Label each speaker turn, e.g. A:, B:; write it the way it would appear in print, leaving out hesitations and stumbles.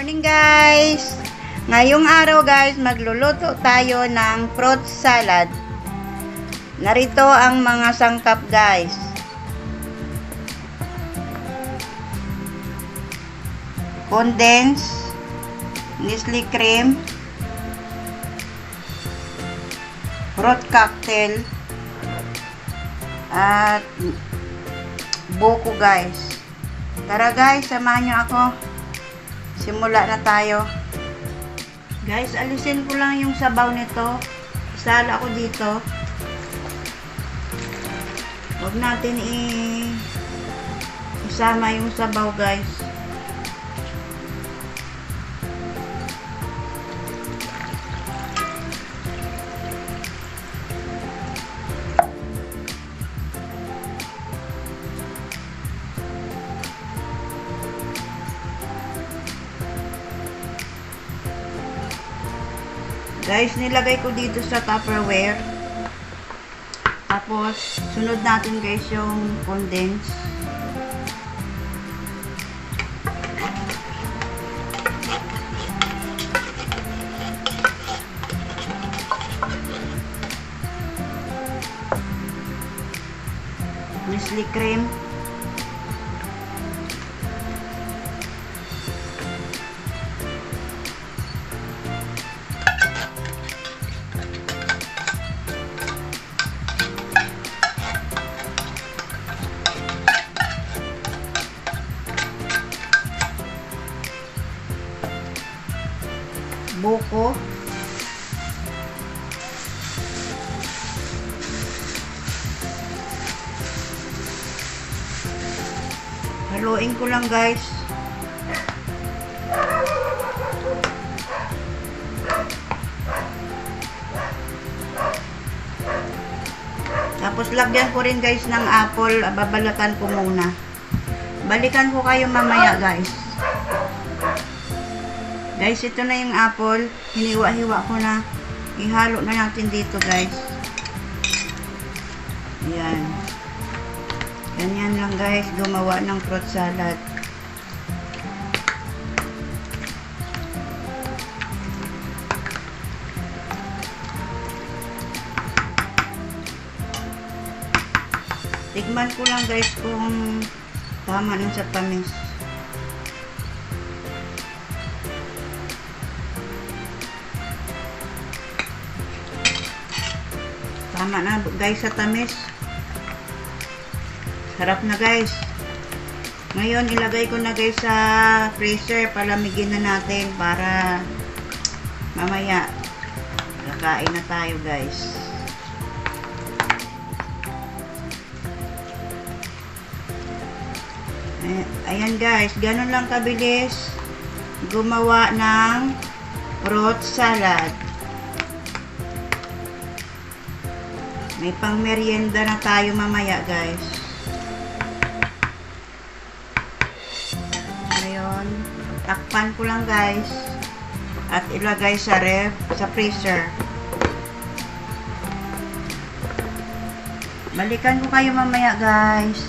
A: Morning guys! Ngayong araw guys, magluluto tayo ng fruit salad. Narito ang mga sangkap guys. Condensed Nestle cream, fruit cocktail, at buko guys. Tara guys, samahan nyo ako. Simula na tayo. Guys, alisin ko lang yung sabaw nito. Isala ko dito. Huwag natin isama yung sabaw guys. Guys, nilagay ko dito sa Tupperware. Tapos, sunod natin guys yung condense. Nestle cream. Buko, haluin ko lang guys. Tapos lagyan ko rin guys ng apple. Babalatan ko muna. Balikan ko kayo mamaya guys. Guys, ito na yung apple. Hiniwa-hiwa ko na. Ihalo na natin dito, guys. Ayan. Ganyan lang, guys. Gumawa ng fruit salad. Tigman ko lang, guys, kung tama nun sa tamis. Tama na guys sa tamis. Sarap na guys. Ngayon ilagay ko na guys sa freezer. Palamigin na natin para mamaya kakain na tayo guys. Ayan guys, ganun lang kabilis gumawa ng fruit salad. May pang merienda na tayo mamaya guys. Ngayon, takpan ko lang guys. At ilagay sa ref, sa freezer. Balikan ko kayo mamaya guys.